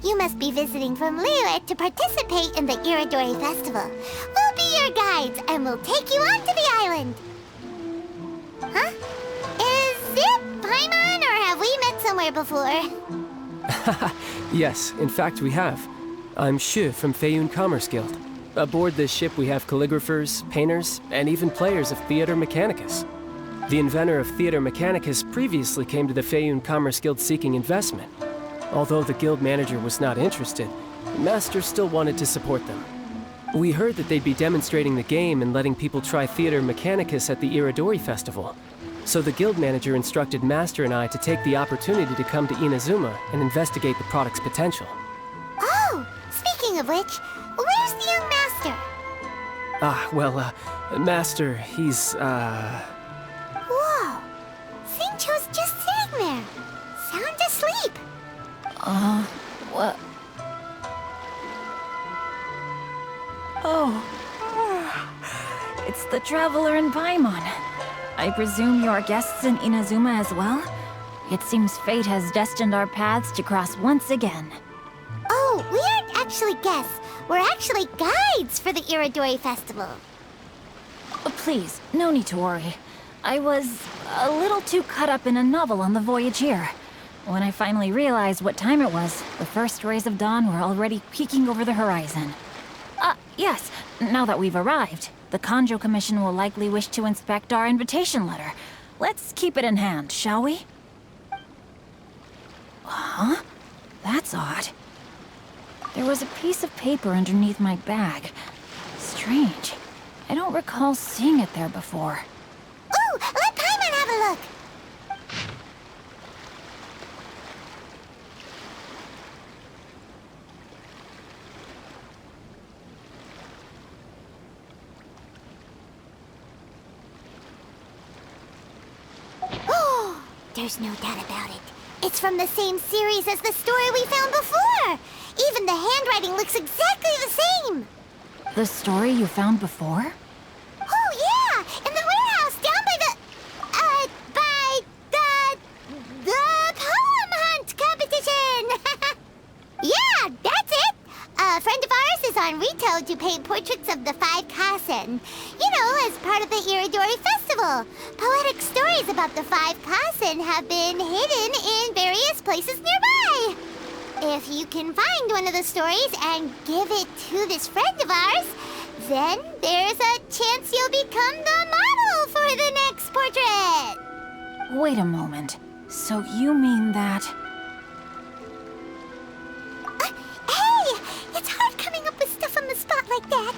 You must be visiting from Liyue to participate in the Iridori Festival. We'll be your guides, and we'll take you onto the island. Huh? Is it Paimon, or have we met somewhere before? Yes, in fact we have. I'm Hues from Feiyun Commerce Guild. Aboard this ship we have calligraphers, painters, and even players of Theater Mechanicus. The inventor of Theater Mechanicus previously came to the Feiyun Commerce Guild seeking investment. Although the guild manager was not interested, Master still wanted to support them. We heard that they'd be demonstrating the game and letting people try Theater Mechanicus at the Iridori Festival. So the guild manager instructed Master and I to take the opportunity to come to Inazuma and investigate the product's potential. Oh, speaking of which, where's the young master? Master, he's, Whoa! Xingqiu's just sitting there, sound asleep. What? Oh. It's the Traveler and Paimon. I presume you are guests in Inazuma as well? It seems fate has destined our paths to cross once again. Oh, we aren't actually guests. We're actually guides for the Iridori Festival. Please, no need to worry. I was a little too caught up in a novel on the voyage here. When I finally realized what time it was, the first rays of dawn were already peeking over the horizon. Yes, now that we've arrived, the Kanjo Commission will likely wish to inspect our invitation letter. Let's keep it in hand, shall we? Huh? That's odd. There was a piece of paper underneath my bag. Strange. I don't recall seeing it there before. Ooh, let Paimon have a look! There's no doubt about it. It's from the same series as the story we found before! Even the handwriting looks exactly the same! The story you found before? Oh, yeah! In the warehouse down by the poem hunt competition! Yeah, that's it! A friend of ours is on Rito to paint portraits of the 5 Kasen. You know, as part of the Iridori Festival. Poetic stories about the 5 Kasen have been hidden in various places nearby. If you can find one of the stories and give it to this friend of ours, then there's a chance you'll become the model for the next portrait. Wait a moment. So you mean that... Hey! It's hard coming up with stuff on the spot like that.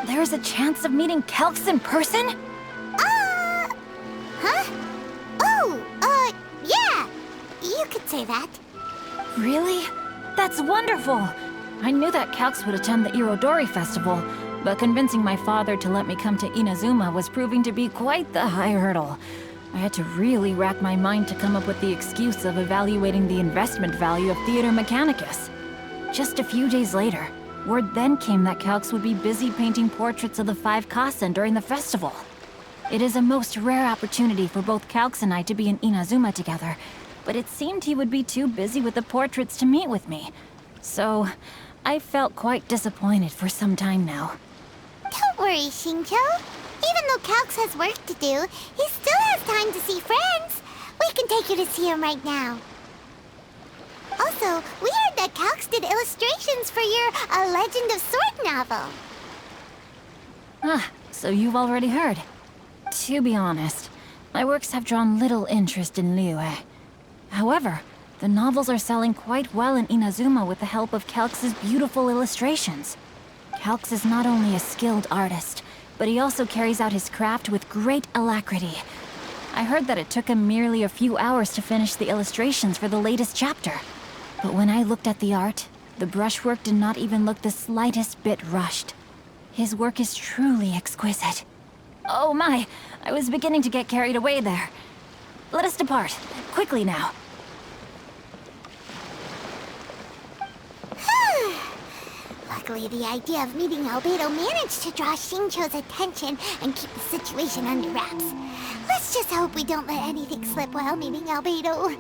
There's a chance of meeting Calx in person? Huh? Oh, yeah. You could say that. Really? That's wonderful! I knew that Calx would attend the Irodori Festival, but convincing my father to let me come to Inazuma was proving to be quite the high hurdle. I had to really rack my mind to come up with the excuse of evaluating the investment value of Theater Mechanicus. Just a few days later, word then came that Calx would be busy painting portraits of the 5 Kasen during the festival. It is a most rare opportunity for both Calx and I to be in Inazuma together, but it seemed he would be too busy with the portraits to meet with me. So, I felt quite disappointed for some time now. Don't worry, Xingqiu. Even though Calx has work to do, he still has time to see friends. We can take you to see him right now. Also, we heard that Calx did illustrations for your A Legend of Sword novel. So you've already heard. To be honest, my works have drawn little interest in Liyue. However, the novels are selling quite well in Inazuma with the help of Calx's beautiful illustrations. Calx is not only a skilled artist, but he also carries out his craft with great alacrity. I heard that it took him merely a few hours to finish the illustrations for the latest chapter. But when I looked at the art, the brushwork did not even look the slightest bit rushed. His work is truly exquisite. Oh my, I was beginning to get carried away there. Let us depart, quickly now. Luckily, the idea of meeting Albedo managed to draw Xingqiu's attention and keep the situation under wraps. Let's just hope we don't let anything slip while meeting Albedo.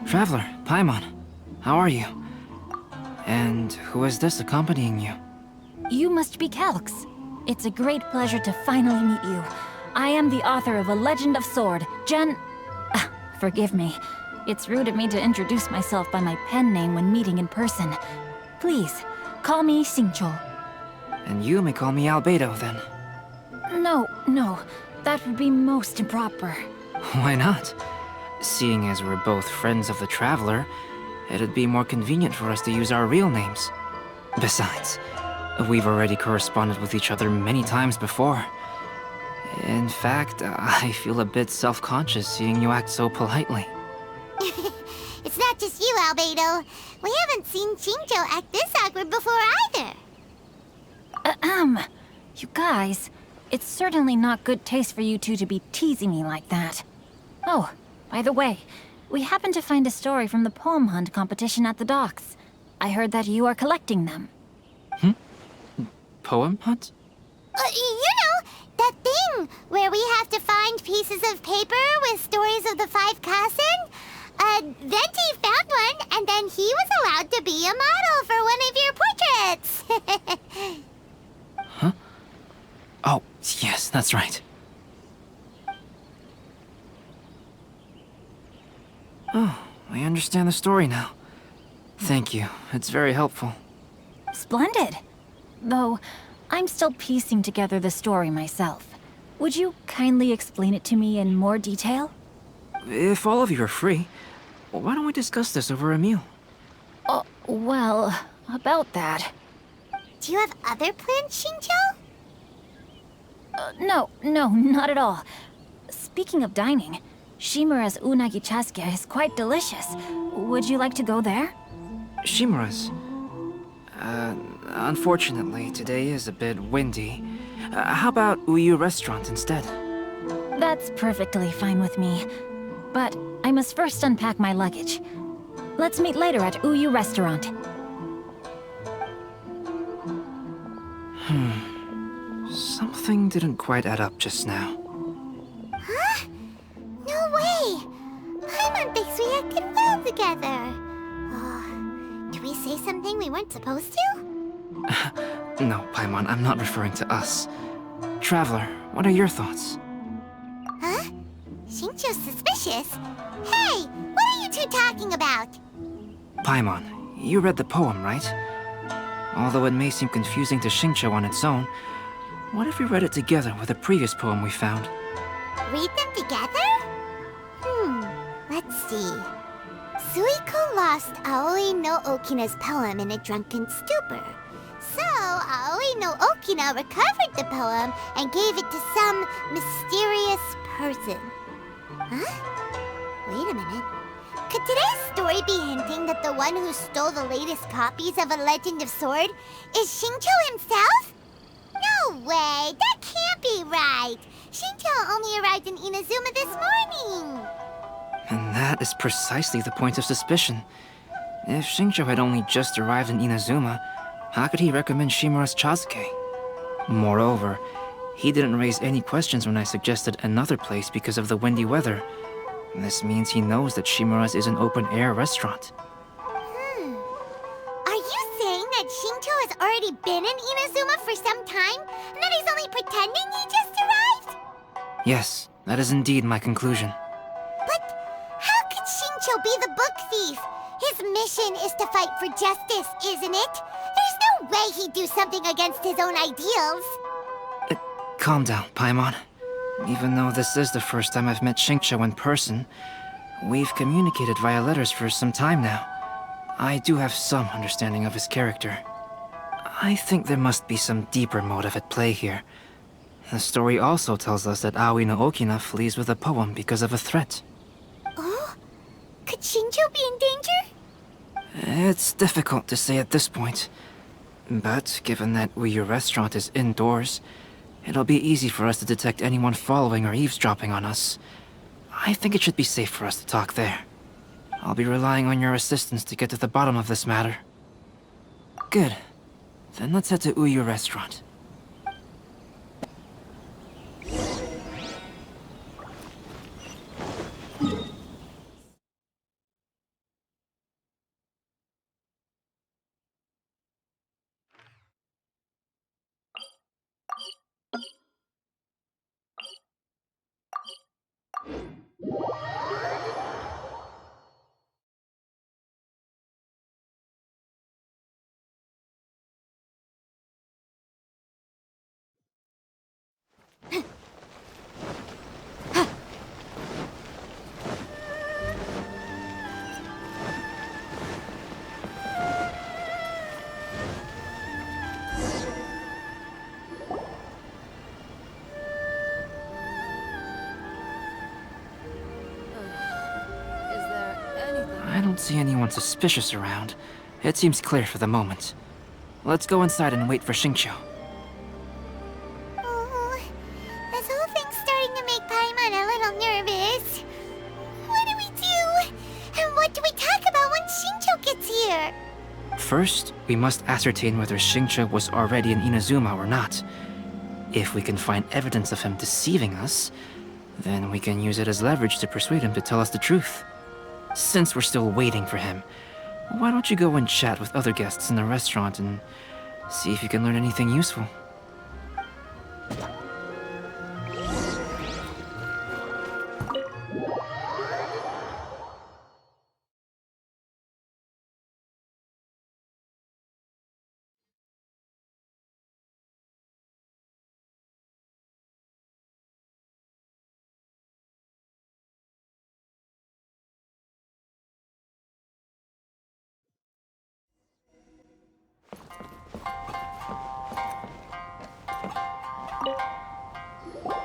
Traveler, Paimon, how are you? And who is this accompanying you? You must be Calx. It's a great pleasure to finally meet you. I am the author of A Legend of Sword, forgive me. It's rude of me to introduce myself by my pen name when meeting in person. Please, call me Xingqiu. And you may call me Albedo, then. No, that would be most improper. Why not? Seeing as we're both friends of the Traveler, it'd be more convenient for us to use our real names. Besides, we've already corresponded with each other many times before. In fact, I feel a bit self-conscious seeing you act so politely. It's not just you, Albedo. We haven't seen Xingqiu act this awkward before either. You guys, it's certainly not good taste for you two to be teasing me like that. Oh, by the way, we happened to find a story from the poem hunt competition at the docks. I heard that you are collecting them. Poem hunt? That thing where we have to find pieces of paper with stories of the 5 Kassen. Venti found one, and then he was allowed to be a model for one of your portraits. Huh? Oh, yes, that's right. Oh, I understand the story now. Thank you. It's very helpful. Splendid. Though, I'm still piecing together the story myself. Would you kindly explain it to me in more detail? If all of you are free, why don't we discuss this over a meal? Well, about that. Do you have other plans, Xingqiu? No, not at all. Speaking of dining, Shimura's unagi chasuke is quite delicious. Would you like to go there? Shimura's? Unfortunately, today is a bit windy. How about Uyu Restaurant instead? That's perfectly fine with me. But I must first unpack my luggage. Let's meet later at Uyu Restaurant. Something didn't quite add up just now. Huh? No way! Paimon thinks we acted well together. Did we say something we weren't supposed to? No, Paimon, I'm not referring to us. Traveler, what are your thoughts? Huh? Xingqiu's suspicious? Hey, what are you two talking about? Paimon, you read the poem, right? Although it may seem confusing to Xingqiu on its own, what if we read it together with a previous poem we found? Read them together? Let's see. Suiko lost Aoi no Okina's poem in a drunken stupor. So, Aoi no Okina recovered the poem and gave it to some mysterious person. Huh? Wait a minute. Could today's story be hinting that the one who stole the latest copies of A Legend of Sword is Xingqiu himself? No way! That can't be right! Xingqiu only arrived in Inazuma this morning! And that is precisely the point of suspicion. If Xingqiu had only just arrived in Inazuma, how could he recommend Shimura's chasuke? Moreover, he didn't raise any questions when I suggested another place because of the windy weather. This means he knows that Shimura's is an open-air restaurant. Are you saying that Xingqiu has already been in Inazuma for some time, and that he's only pretending he just arrived? Yes, that is indeed my conclusion. But how could Xingqiu be the book thief? His mission is to fight for justice, isn't it? There's no way he'd do something against his own ideals. Calm down, Paimon. Even though this is the first time I've met Xingqiu in person, we've communicated via letters for some time now. I do have some understanding of his character. I think there must be some deeper motive at play here. The story also tells us that Aoi no Okina flees with a poem because of a threat. Oh? Could Xingqiu be in danger? It's difficult to say at this point. But given that Uyu Restaurant is indoors, it'll be easy for us to detect anyone following or eavesdropping on us. I think it should be safe for us to talk there. I'll be relying on your assistance to get to the bottom of this matter. Good. Then let's head to Uyu Restaurant. I don't see anyone suspicious around. It seems clear for the moment. Let's go inside and wait for Xingqiu. Oh, this whole thing's starting to make Paimon a little nervous. What do we do? And what do we talk about when Xingqiu gets here? First, we must ascertain whether Xingqiu was already in Inazuma or not. If we can find evidence of him deceiving us, then we can use it as leverage to persuade him to tell us the truth. Since we're still waiting for him, why don't you go and chat with other guests in the restaurant and see if you can learn anything useful?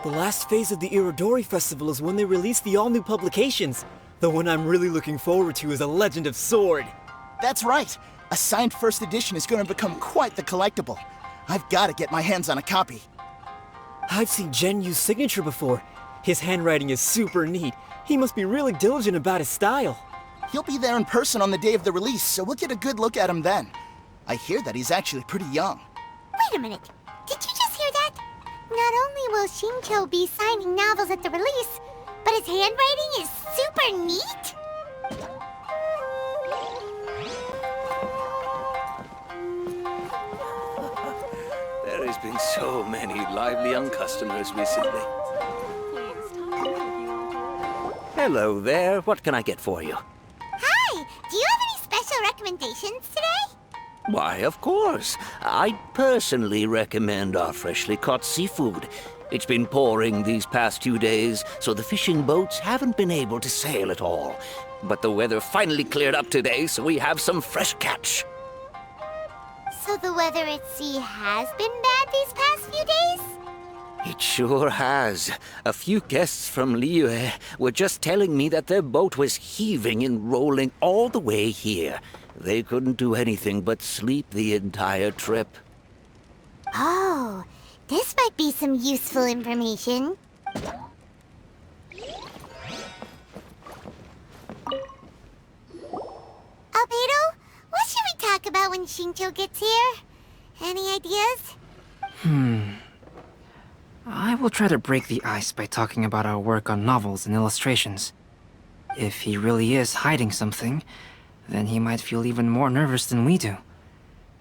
The last phase of the Irodori Festival is when they release the all-new publications. The one I'm really looking forward to is A Legend of Sword. That's right. A signed first edition is going to become quite the collectible. I've got to get my hands on a copy. I've seen Genyu's signature before. His handwriting is super neat. He must be really diligent about his style. He'll be there in person on the day of the release, so we'll get a good look at him then. I hear that he's actually pretty young. Wait a minute. Did you just hear that? Not only will Xingqiu be signing novels at the release, but his handwriting is super neat? There has been so many lively young customers recently. Hello there. What can I get for you? Hi! Do you have any special recommendations today? Why, of course. I personally recommend our freshly caught seafood. It's been pouring these past 2 days, so the fishing boats haven't been able to sail at all. But the weather finally cleared up today, so we have some fresh catch. So the weather at sea has been bad these past few days? It sure has. A few guests from Liyue were just telling me that their boat was heaving and rolling all the way here. They couldn't do anything but sleep the entire trip. Oh, this might be some useful information. Albedo, what should we talk about when Xingqiu gets here? Any ideas? I will try to break the ice by talking about our work on novels and illustrations. If he really is hiding something, then he might feel even more nervous than we do.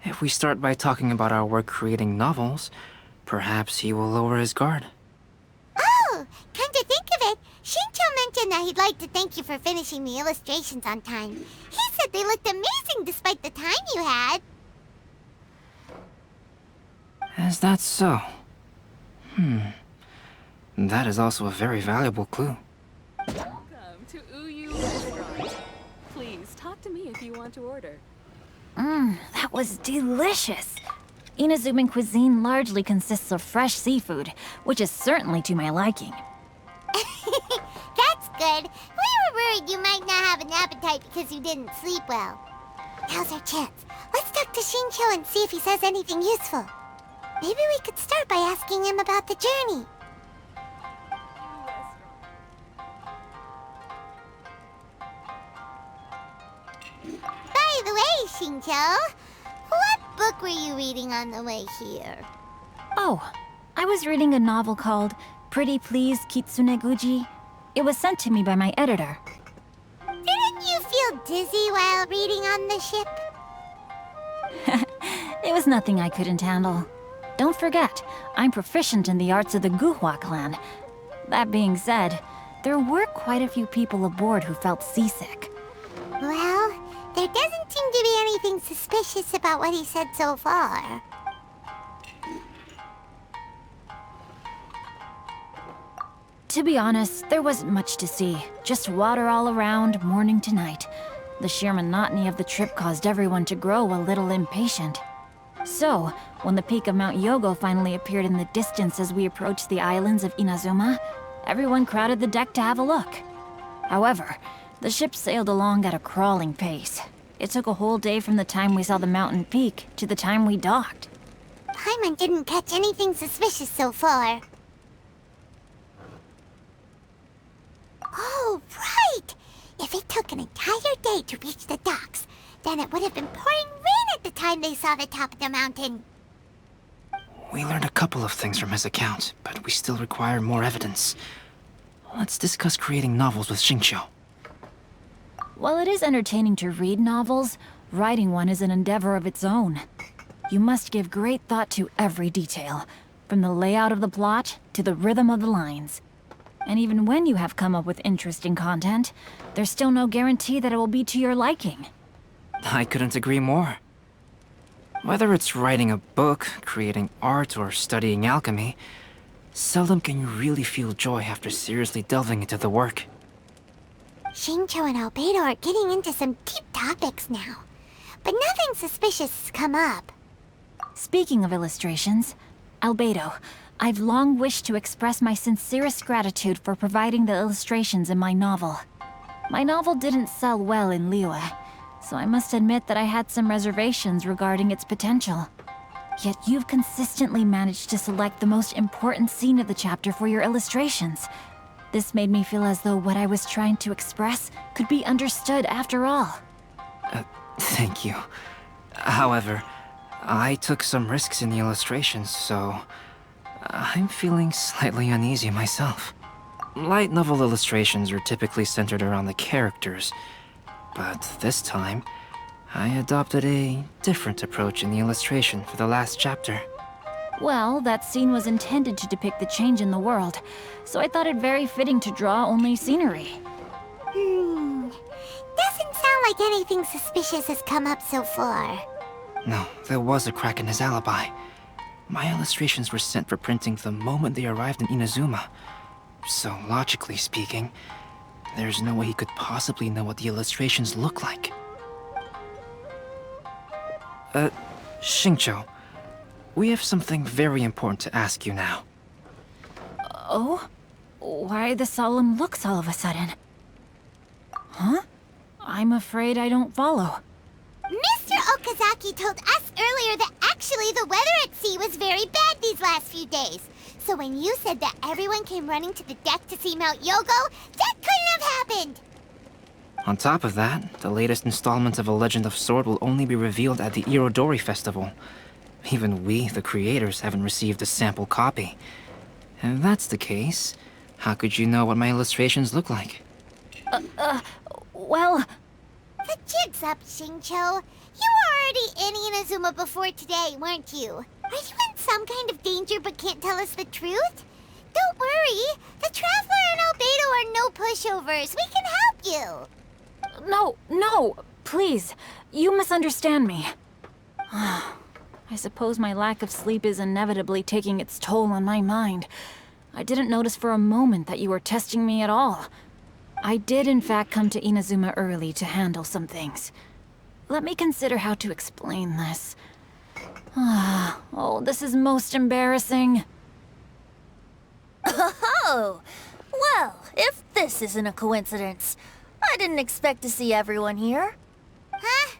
If we start by talking about our work creating novels, perhaps he will lower his guard. Oh, come to think of it, Xingqiu mentioned that he'd like to thank you for finishing the illustrations on time. He said they looked amazing despite the time you had. Is that so? That is also a very valuable clue. Welcome to Uyu Restaurant. Please talk to me if you want to order. That was delicious. Inazuman cuisine largely consists of fresh seafood, which is certainly to my liking. That's good. We were worried you might not have an appetite because you didn't sleep well. Now's our chance. Let's talk to Shincho and see if he says anything useful. Maybe we could start by asking him about the journey. By the way, Shincho, what book were you reading on the way here? Oh, I was reading a novel called Pretty Please Kitsune Guji. It was sent to me by my editor. Didn't you feel dizzy while reading on the ship? It was nothing I couldn't handle. Don't forget, I'm proficient in the arts of the Guhua clan. That being said, there were quite a few people aboard who felt seasick. Well, there doesn't seem to be anything suspicious about what he said so far. To be honest, there wasn't much to see. Just water all around, morning to night. The sheer monotony of the trip caused everyone to grow a little impatient. So, when the peak of Mount Yogo finally appeared in the distance as we approached the islands of Inazuma, everyone crowded the deck to have a look. However, the ship sailed along at a crawling pace. It took a whole day from the time we saw the mountain peak to the time we docked. Paimon didn't catch anything suspicious so far. Oh, right! If it took an entire day to reach the docks, then it would have been pouring rain at the time they saw the top of the mountain. We learned a couple of things from his account, but we still require more evidence. Let's discuss creating novels with Xingqiu. While it is entertaining to read novels, writing one is an endeavor of its own. You must give great thought to every detail, from the layout of the plot to the rhythm of the lines. And even when you have come up with interesting content, there's still no guarantee that it will be to your liking. I couldn't agree more. Whether it's writing a book, creating art, or studying alchemy, seldom can you really feel joy after seriously delving into the work. Shincho and Albedo are getting into some deep topics now, but nothing suspicious has come up. Speaking of illustrations, Albedo, I've long wished to express my sincerest gratitude for providing the illustrations in my novel. My novel didn't sell well in Liyue, so I must admit that I had some reservations regarding its potential. Yet you've consistently managed to select the most important scene of the chapter for your illustrations. This made me feel as though what I was trying to express could be understood after all. Thank you. However, I took some risks in the illustrations, so I'm feeling slightly uneasy myself. Light novel illustrations are typically centered around the characters, but this time, I adopted a different approach in the illustration for the last chapter. Well, that scene was intended to depict the change in the world, so I thought it very fitting to draw only scenery. Doesn't sound like anything suspicious has come up so far. No, there was a crack in his alibi. My illustrations were sent for printing the moment they arrived in Inazuma. So, logically speaking, there's no way he could possibly know what the illustrations look like. Xingqiu, we have something very important to ask you now. Oh? Why the solemn looks all of a sudden? Huh? I'm afraid I don't follow. Mr. Okazaki told us earlier that actually the weather at sea was very bad these last few days. So when you said that everyone came running to the deck to see Mount Yogo, that couldn't have happened! On top of that, the latest installment of A Legend of Sword will only be revealed at the Irodori Festival. Even we, the creators, haven't received a sample copy. And if that's the case, how could you know what my illustrations look like? Well... The jig's up, Xingqiu. You were already in Inazuma before today, weren't you? Are you in some kind of danger but can't tell us the truth? Don't worry. The Traveler and Albedo are no pushovers. We can help you. No, Please, you misunderstand me. I suppose my lack of sleep is inevitably taking its toll on my mind. I didn't notice for a moment that you were testing me at all. I did in fact come to Inazuma early to handle some things. Let me consider how to explain this. Oh, this is most embarrassing. Oh, well, if this isn't a coincidence, I didn't expect to see everyone here. Huh?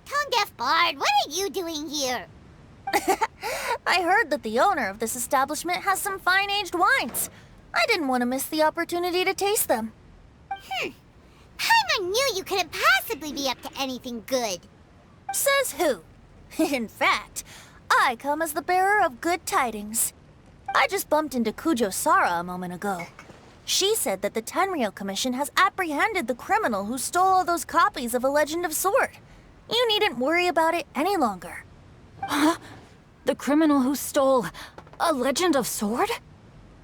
Tone-deaf bard, what are you doing here? I heard that the owner of this establishment has some fine-aged wines. I didn't want to miss the opportunity to taste them. Paimon knew you couldn't possibly be up to anything good. Says who? In fact, I come as the bearer of good tidings. I just bumped into Kujo Sara a moment ago. She said that the Tenryou Commission has apprehended the criminal who stole all those copies of A Legend of Sword. You needn't worry about it any longer. Huh? The criminal who stole A Legend of Sword?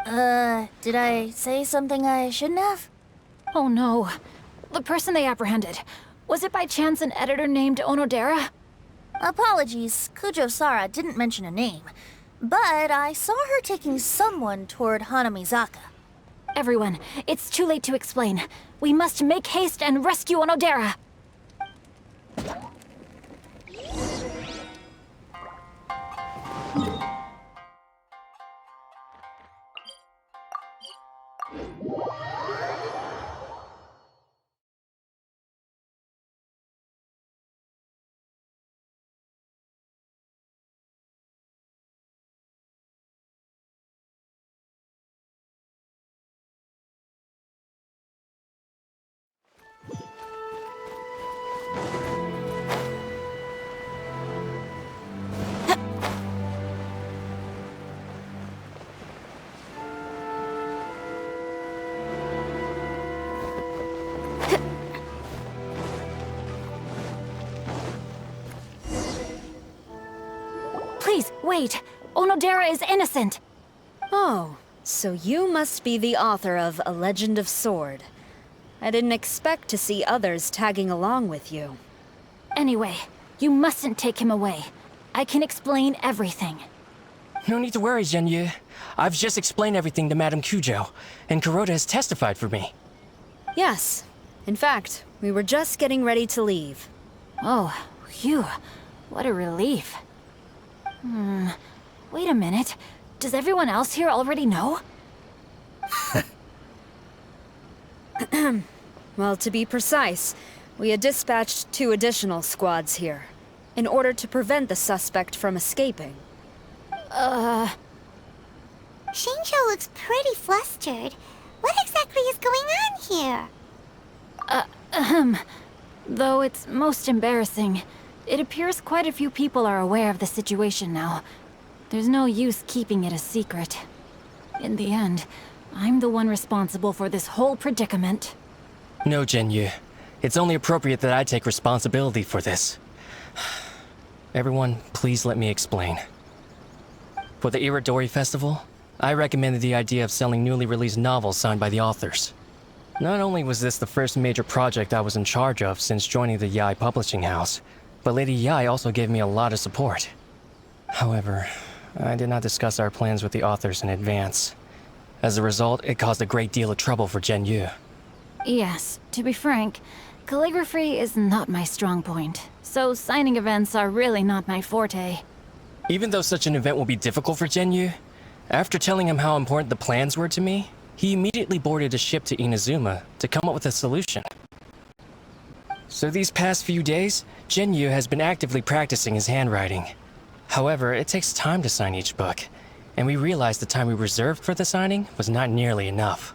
Did I say something I shouldn't have? Oh no. The person they apprehended. Was it by chance an editor named Onodera? Apologies, Kujo Sara didn't mention a name. But I saw her taking someone toward Hanamizaka. Everyone, it's too late to explain. We must make haste and rescue Onodera. Please, wait. Onodera is innocent. Oh, so you must be the author of A Legend of Sword. I didn't expect to see others tagging along with you. Anyway, you mustn't take him away. I can explain everything. No need to worry, Zhenyu. I've just explained everything to Madame Kujo, and Kuroda has testified for me. Yes. In fact, we were just getting ready to leave. Oh, phew. What a relief. Wait a minute. Does everyone else here already know? Well, to be precise, we had dispatched 2 additional squads here, in order to prevent the suspect from escaping. Xingqiu looks pretty flustered. What exactly is going on here? Though it's most embarrassing, it appears quite a few people are aware of the situation now. There's no use keeping it a secret. In the end, I'm the one responsible for this whole predicament. No, Zhenyu. It's only appropriate that I take responsibility for this. Everyone, please let me explain. For the Irodori Festival, I recommended the idea of selling newly released novels signed by the authors. Not only was this the first major project I was in charge of since joining the Yae publishing house, but Lady Yae also gave me a lot of support. However, I did not discuss our plans with the authors in advance. As a result, it caused a great deal of trouble for Zhenyu. Yes, to be frank, calligraphy is not my strong point, so signing events are really not my forte. Even though such an event will be difficult for Zhenyu, after telling him how important the plans were to me, he immediately boarded a ship to Inazuma to come up with a solution. So these past few days, Zhenyu has been actively practicing his handwriting. However, it takes time to sign each book, and we realized the time we reserved for the signing was not nearly enough.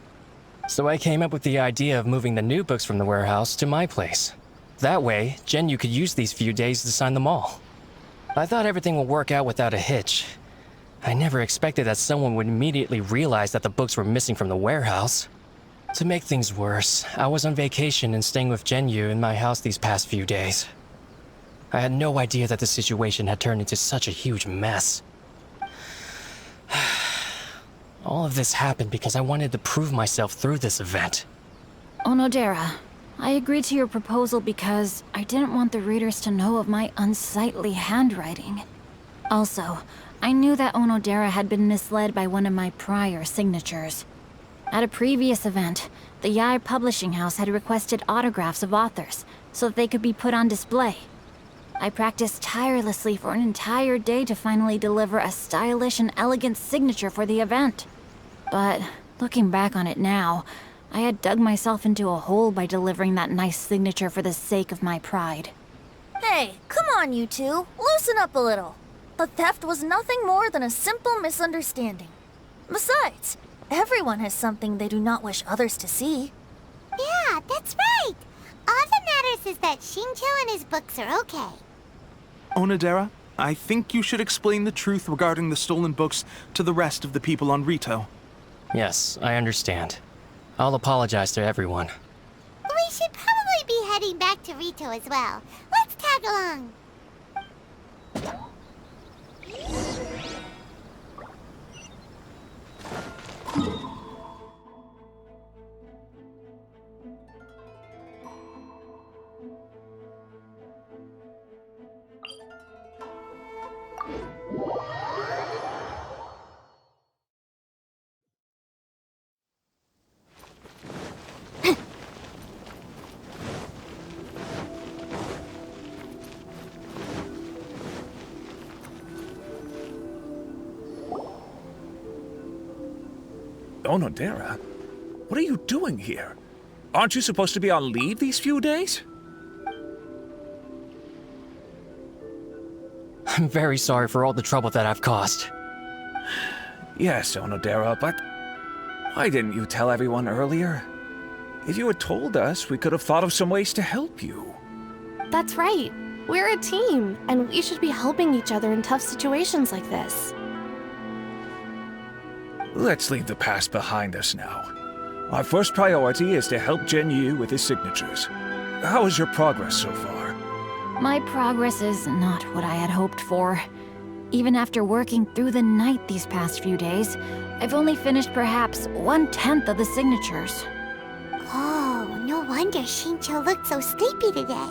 So I came up with the idea of moving the new books from the warehouse to my place. That way, Zhenyu could use these few days to sign them all. I thought everything would work out without a hitch. I never expected that someone would immediately realize that the books were missing from the warehouse. To make things worse, I was on vacation and staying with Zhenyu in my house these past few days. I had no idea that the situation had turned into such a huge mess. All of this happened because I wanted to prove myself through this event. Onodera, I agreed to your proposal because I didn't want the readers to know of my unsightly handwriting. Also, I knew that Onodera had been misled by one of my prior signatures. At a previous event, the Yae publishing house had requested autographs of authors so that they could be put on display. I practiced tirelessly for an entire day to finally deliver a stylish and elegant signature for the event. But looking back on it now, I had dug myself into a hole by delivering that nice signature for the sake of my pride. Hey, come on, you two. Loosen up a little. The theft was nothing more than a simple misunderstanding. Besides, everyone has something they do not wish others to see. Yeah, that's right. All that matters is that Shincho and his books are okay. Onodera, I think you should explain the truth regarding the stolen books to the rest of the people on Rito. Yes, I understand. I'll apologize to everyone. We should probably be heading back to Rito as well. Let's tag along. Onodera? What are you doing here? Aren't you supposed to be on leave these few days? I'm very sorry for all the trouble that I've caused. Yes, Onodera, but why didn't you tell everyone earlier? If you had told us, we could have thought of some ways to help you. That's right. We're a team, and we should be helping each other in tough situations like this. Let's leave the past behind us now. Our first priority is to help Yu with his signatures. How is your progress so far? My progress is not what I had hoped for. Even after working through the night these past few days, I've only finished perhaps 1/10 of the signatures. Oh, no wonder Shincho looked so sleepy today.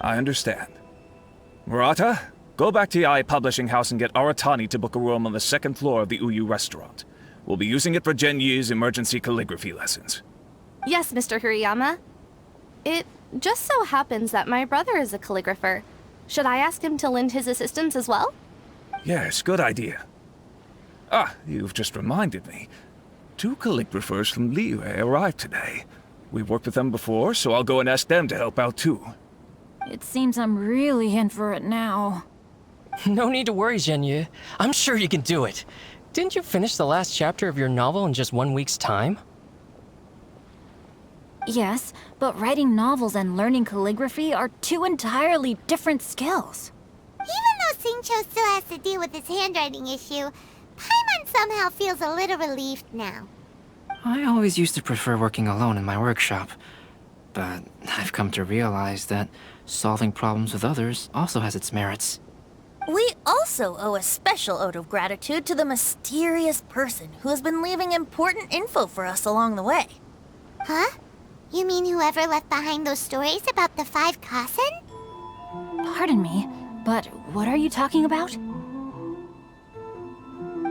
I understand. Murata, go back to Yae Publishing House and get Aratani to book a room on the second floor of the Uyu restaurant. We'll be using it for Yu's emergency calligraphy lessons. Yes, Mr. Hirayama. It just so happens that my brother is a calligrapher. Should I ask him to lend his assistance as well? Yes, good idea. Ah, you've just reminded me. 2 calligraphers from Liyue arrived today. We've worked with them before, so I'll go and ask them to help out too. It seems I'm really in for it now. No need to worry, Yu. I'm sure you can do it. Didn't you finish the last chapter of your novel in just 1 week's time? Yes, but writing novels and learning calligraphy are 2 entirely different skills. Even though Shincho still has to deal with his handwriting issue, Paimon somehow feels a little relieved now. I always used to prefer working alone in my workshop, but I've come to realize that solving problems with others also has its merits. We also owe a special ode of gratitude to the mysterious person who has been leaving important info for us along the way. Huh? You mean whoever left behind those stories about the 5 Kasen? Pardon me, but what are you talking about?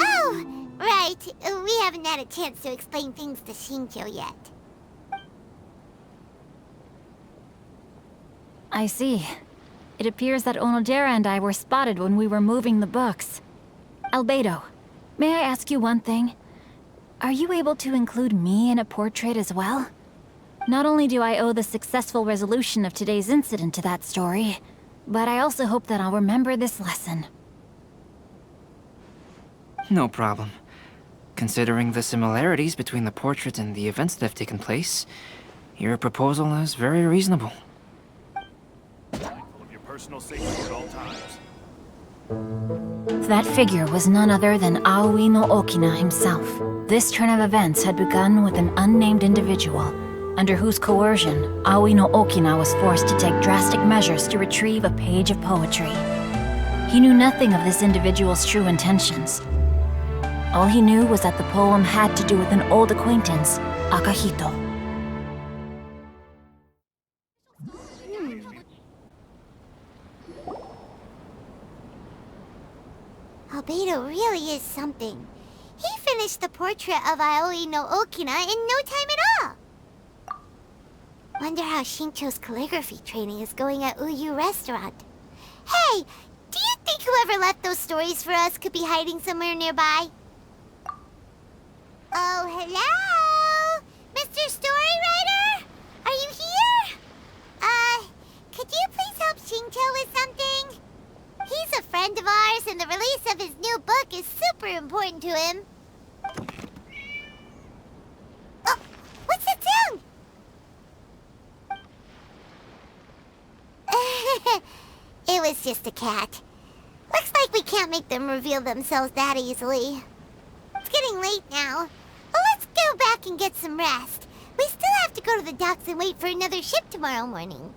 Oh, right. We haven't had a chance to explain things to Shincho yet. I see. It appears that Onodera and I were spotted when we were moving the books. Albedo, may I ask you one thing? Are you able to include me in a portrait as well? Not only do I owe the successful resolution of today's incident to that story, but I also hope that I'll remember this lesson. No problem. Considering the similarities between the portrait and the events that have taken place, your proposal is very reasonable. Personal safety at all times. That figure was none other than Aoi no Okina himself. This turn of events had begun with an unnamed individual, under whose coercion, Aoi no Okina was forced to take drastic measures to retrieve a page of poetry. He knew nothing of this individual's true intentions. All he knew was that the poem had to do with an old acquaintance, Akahito. Albedo really is something. He finished the portrait of Aoi no Okina in no time at all. Wonder how Shincho's calligraphy training is going at Uyu Restaurant. Hey, do you think whoever left those stories for us could be hiding somewhere nearby? Oh, hello? Mr. Storywriter? Are you here? Could you please help Shincho with something? He's a friend of ours, and the release of his new book is super important to him. Oh, what's that sound? It was just a cat. Looks like we can't make them reveal themselves that easily. It's getting late now. Well, let's go back and get some rest. We still have to go to the docks and wait for another ship tomorrow morning.